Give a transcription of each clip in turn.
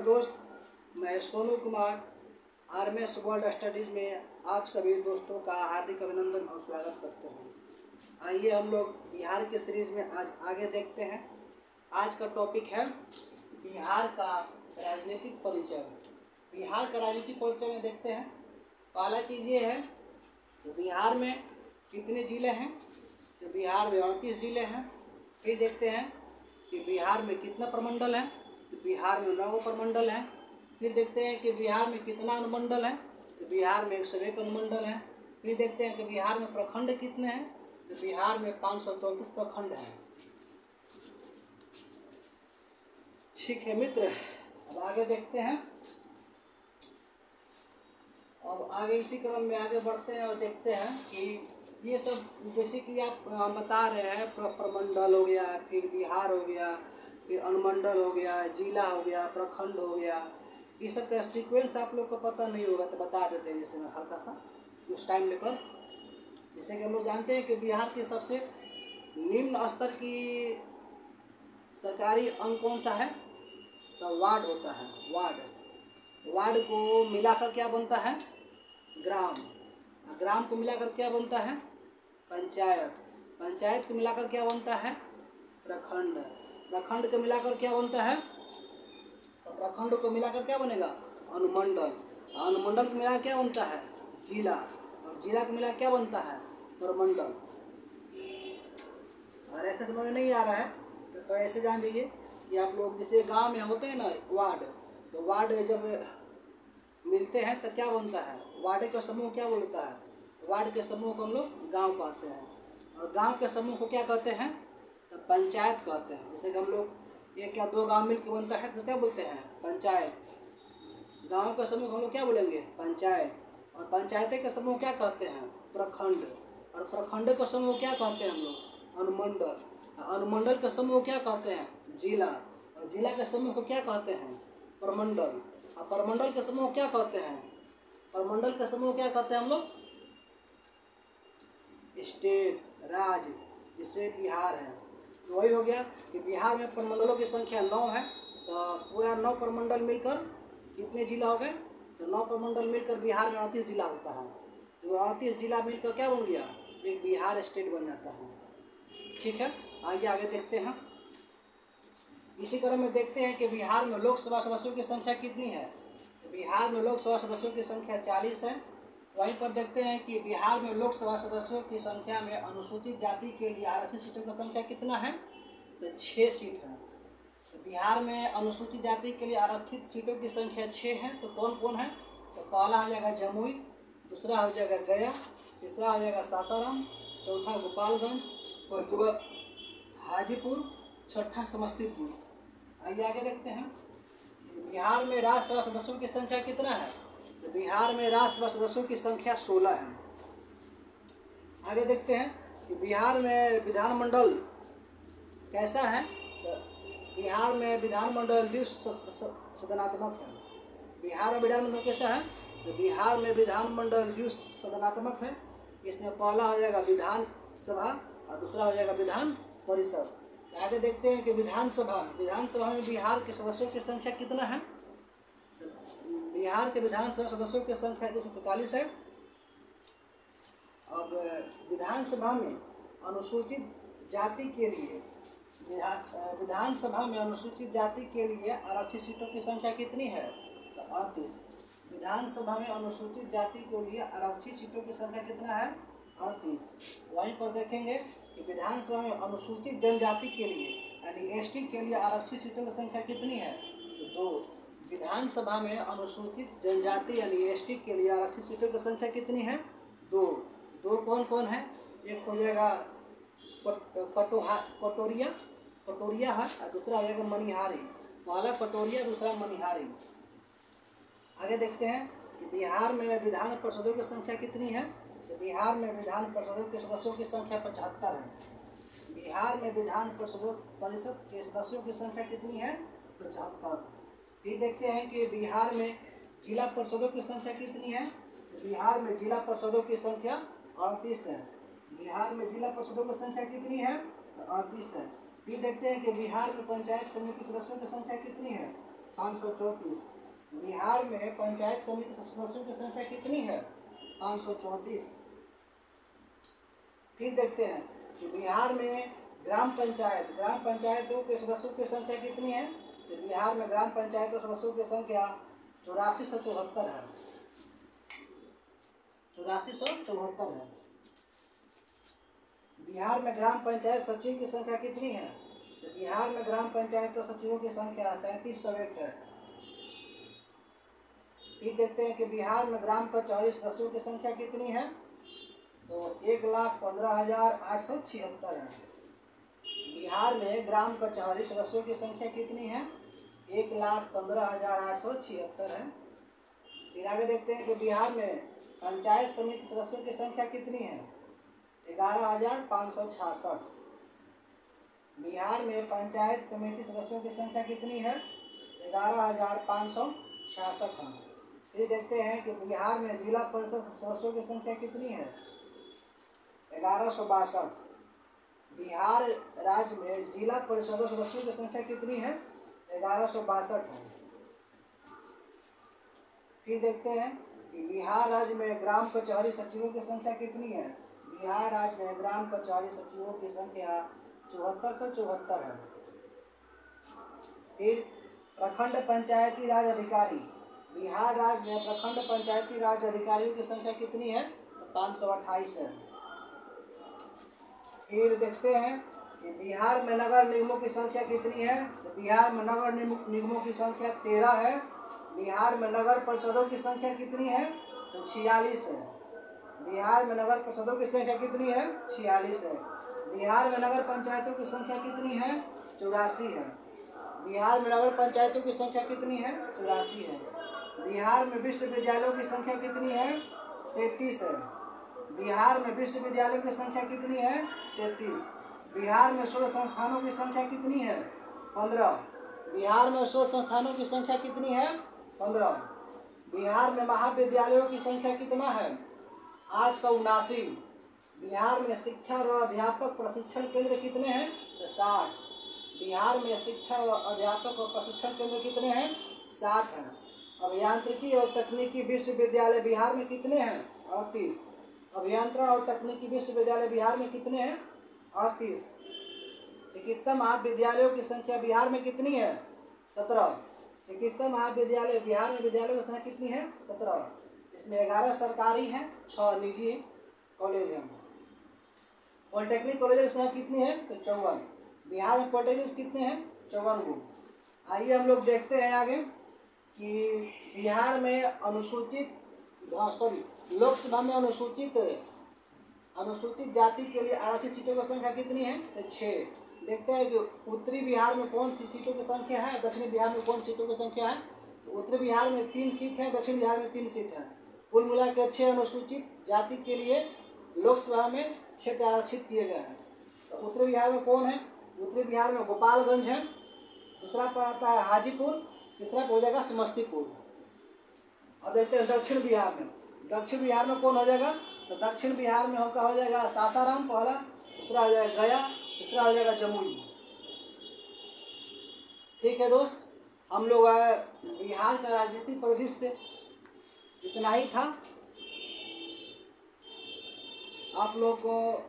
दोस्त, मैं Sonu Kumar RMS world studies में आप सभी दोस्तों का हार्दिक अभिनंदन और स्वागत करते हैं। आइए हम लोग बिहार के सीरीज में आज आगे देखते हैं। आज का टॉपिक है बिहार का राजनीतिक परिचय। बिहार का राजनीतिक परिचय में देखते हैं। पहला चीज़ ये है कि बिहार में कितने ज़िले हैं। तो बिहार में 38 ज़िले हैं। फिर देखते हैं कि बिहार में कितना प्रमंडल है। तो बिहार में 9 प्रमंडल हैं। फिर देखते हैं कि बिहार में कितना अनुमंडल है। तो बिहार में 101 अनुमंडल हैं। फिर देखते हैं कि बिहार में प्रखंड कितने हैं। तो बिहार में 534 प्रखंड हैं। ठीक है मित्र, अब आगे देखते हैं। अब आगे इसी क्रम में आगे बढ़ते हैं और देखते हैं कि ये सब बेसिकली आप बता रहे हैं। प्रमंडल हो गया, फिर बिहार हो गया, फिर अनुमंडल हो गया, जिला हो गया, प्रखंड हो गया। ये सब का सीक्वेंस आप लोग को पता नहीं होगा तो बता देते हैं, जैसे हल्का सा कुछ टाइम लेकर। जैसे कि हम लोग जानते हैं कि बिहार के सबसे निम्न स्तर की सरकारी अंग कौन सा है। तो वार्ड होता है। वार्ड को मिलाकर क्या बनता है, ग्राम। ग्राम को मिलाकर क्या बनता है, पंचायत। पंचायत को मिलाकर क्या बनता है, प्रखंड। प्रखंड को मिलाकर क्या बनता है, तो प्रखंड को मिलाकर क्या बनेगा, अनुमंडल। अनुमंडल को मिलाकर क्या बनता है, जिला। और जिला को मिलाकर क्या बनता है, प्रमंडल। और ऐसे समझ में नहीं आ रहा है तो ऐसे जान जाइए कि आप लोग जैसे गांव में होते हैं ना वार्ड, तो वार्ड जब मिलते हैं तो क्या बनता है, वार्ड का समूह क्या बोलता है, वार्ड के समूह को हम लोग गांव कहते हैं। और गांव के समूह को क्या कहते हैं, तो पंचायत कहते हैं। जैसे कि हम लोग एक या 2 गांव मिलकर बनता है तो क्या बोलते हैं, पंचायत। गांव का समूह हम लोग क्या बोलेंगे, पंचायत। और पंचायतें का समूह क्या कहते हैं, प्रखंड। और प्रखंड का समूह क्या कहते हैं हम लोग, अनुमंडल। अनुमंडल का समूह क्या कहते हैं, जिला। और जिला के समूह को क्या कहते हैं, प्रमंडल। और प्रमंडल के समूह क्या कहते हैं, प्रमंडल के समूह क्या कहते हैं हम लोग, स्टेट, राज्य। जिससे बिहार है तो वही हो गया कि बिहार में प्रमंडलों की संख्या 9 है। तो पूरा 9 प्रमंडल मिलकर कितने जिला हो गए, तो 9 प्रमंडल मिलकर बिहार में 38 जिला होता है। तो 38 जिला मिलकर क्या बन गया, एक बिहार स्टेट बन जाता है। ठीक है, आइए आगे देखते हैं। इसी क्रम में देखते हैं कि बिहार में लोकसभा सदस्यों की संख्या कितनी है। तो बिहार में लोकसभा सदस्यों की संख्या 40 है। वहीं पर देखते हैं कि बिहार में लोकसभा सदस्यों की संख्या में अनुसूचित जाति के लिए आरक्षित सीटों की संख्या कितना है, तो 6 सीट है। तो बिहार में अनुसूचित जाति के लिए आरक्षित सीटों की संख्या 6 है। तो कौन कौन है, तो पहला हो जाएगा जमुई, दूसरा हो जाएगा गया, तीसरा हो जाएगा सासाराम, चौथा गोपालगंज, पाँचवा हाजीपुर, छठा समस्तीपुर। आइए आगे देखते हैं। बिहार में राज्यसभा सदस्यों की संख्या कितना है, तो बिहार में राज्यसभा सदस्यों की संख्या 16 है। आगे देखते हैं कि बिहार में विधानमंडल कैसा है। तो बिहार में विधानमंडल द्विसदनात्मक है। बिहार में विधानमंडल कैसा है, तो बिहार में विधानमंडल द्विसदनात्मक है। इसमें पहला हो जाएगा विधानसभा और दूसरा हो जाएगा विधान परिषद। आगे देखते हैं कि विधानसभा में बिहार के सदस्यों की संख्या कितना है। बिहार के विधानसभा सदस्यों की संख्या 243 है। अब विधानसभा में अनुसूचित जाति के लिए आरक्षित सीटों की संख्या कितनी है, तो 38। विधानसभा में अनुसूचित जाति के लिए आरक्षित सीटों की संख्या कितना है, 38। वहीं पर देखेंगे कि विधानसभा में अनुसूचित जनजाति के लिए यानी एसटी के लिए आरक्षित सीटों की संख्या कितनी है, तो 2। विधानसभा में अनुसूचित जनजाति यानी एसटी के लिए आरक्षित सीटों की संख्या कितनी है, 2। कौन कौन है, एक हो जाएगा कटोरिया है और दूसरा हो जाएगा मनिहारी। पहला कटोरिया, दूसरा मनिहारी। आगे देखते हैं कि बिहार में विधान परिषदों की संख्या कितनी है। तो बिहार में विधान परिषद के सदस्यों की संख्या 75 है। बिहार में विधान परिषद के सदस्यों की संख्या कितनी है, 75। फिर देखते हैं कि बिहार में जिला परिषदों की संख्या कितनी है। तो बिहार में जिला परिषदों की संख्या 38 है। बिहार में जिला परिषदों की संख्या कितनी है, तो 38 है। फिर देखते हैं कि बिहार में पंचायत समिति सदस्यों की संख्या कितनी है। 534। बिहार में पंचायत समिति सदस्यों की संख्या कितनी है? 534। फिर देखते हैं कि बिहार में ग्राम पंचायतों के सदस्यों की संख्या कितनी है? तो बिहार में ग्राम पंचायतों सदस्यों की संख्या 8474 है। 8474 है। बिहार में ग्राम पंचायत सचिव की संख्या कितनी है? तो बिहार में ग्राम पंचायतों सचिवों की संख्या 3701 है। फिर देखते हैं कि बिहार में ग्राम कचहरी सदस्यों की संख्या कितनी है? तो 1,15,876 है। बिहार में ग्राम कचहरी सदस्यों की संख्या कितनी है? 1,15,876 है। फिर आगे देखते हैं कि बिहार में पंचायत समिति सदस्यों की संख्या कितनी है? 11,566। बिहार में पंचायत समिति सदस्यों की संख्या कितनी है? 11,566 है। फिर देखते हैं कि बिहार में जिला परिषद सदस्यों की संख्या कितनी है? 1162। बिहार राज्य में जिला परिषद सदस्यों की संख्या कितनी है? 1162 है। फिर देखते हैं कि बिहार राज्य में ग्राम कचहरी सचिवों की संख्या कितनी है? बिहार राज्य में ग्राम कचहरी सचिवों की संख्या 7474 है। फिर प्रखंड पंचायती राज अधिकारी, बिहार राज्य में प्रखंड पंचायती राज अधिकारियों की संख्या कितनी है? 528 है। फिर देखते हैं कि बिहार में नगर निगमों की संख्या कितनी है? तो बिहार में नगर निगमों की संख्या 13 है। बिहार में नगर परिषदों की संख्या कितनी है? तो 46 है। बिहार में नगर परिषदों की संख्या कितनी है? 46 है। बिहार में नगर पंचायतों की संख्या कितनी है? 84 है। बिहार में नगर पंचायतों की संख्या कितनी है? 84 है। बिहार में विश्वविद्यालयों की संख्या कितनी है? 33 है। बिहार में विश्वविद्यालयों की संख्या कितनी है? 33। बिहार में शोध संस्थानों की संख्या कितनी है? 15। बिहार में शोध संस्थानों की संख्या कितनी है? 15। बिहार में महाविद्यालयों की संख्या कितना है? 879। बिहार में शिक्षा व अध्यापक प्रशिक्षण केंद्र कितने हैं? 60। बिहार में शिक्षा व अध्यापक और प्रशिक्षण केंद्र कितने हैं? 60 हैं। अभियांत्रिकी और तकनीकी विश्वविद्यालय बिहार में कितने हैं? 38। अभियंत्रण और तकनीकी विश्वविद्यालय बिहार में कितने हैं? 38। चिकित्सा महाविद्यालयों की संख्या बिहार में कितनी है? 17। चिकित्सा महाविद्यालय बिहार में विद्यालयों की संख्या कितनी है? 17। इसमें 11 सरकारी हैं, 6 निजी कॉलेज हैं। पॉलिटेक्निक कॉलेज की संख्या कितनी है? तो 54। बिहार में पॉलिटेक्निक कितने हैं? 54 गो। आइए हम लोग देखते हैं आगे कि बिहार में लोकसभा में अनुसूचित जाति के लिए आरक्षित सीटों की संख्या कितनी है? तो 6। देखते हैं कि उत्तरी बिहार में कौन सी सीटों की संख्या है, दक्षिणी बिहार में कौन सीटों की संख्या है। तो उत्तरी बिहार में 3 सीट है, दक्षिण बिहार में 3 सीट है। कुल मिलाकर 6 अनुसूचित जाति के लिए लोकसभा में क्षेत्र आरक्षित किए गए हैं। तो उत्तरी बिहार में कौन है? उत्तरी बिहार में गोपालगंज है, दूसरा पर आता है हाजीपुर, तीसरा पर हो जाएगा समस्तीपुर। और देखते हैं दक्षिण बिहार में। दक्षिण बिहार में कौन हो जाएगा? तो दक्षिण बिहार में होगा हो जाएगा सासाराम पहला, दूसरा हो जाएगा गया, तीसरा हो जाएगा जमुई। ठीक है दोस्त, हम लोग बिहार का राजनीतिक परिदृश्य इतना ही था। आप लोग को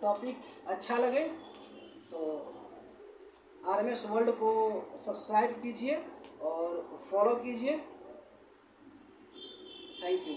टॉपिक अच्छा लगे तो RMS वर्ल्ड को सब्सक्राइब कीजिए और फॉलो कीजिए। Thank you.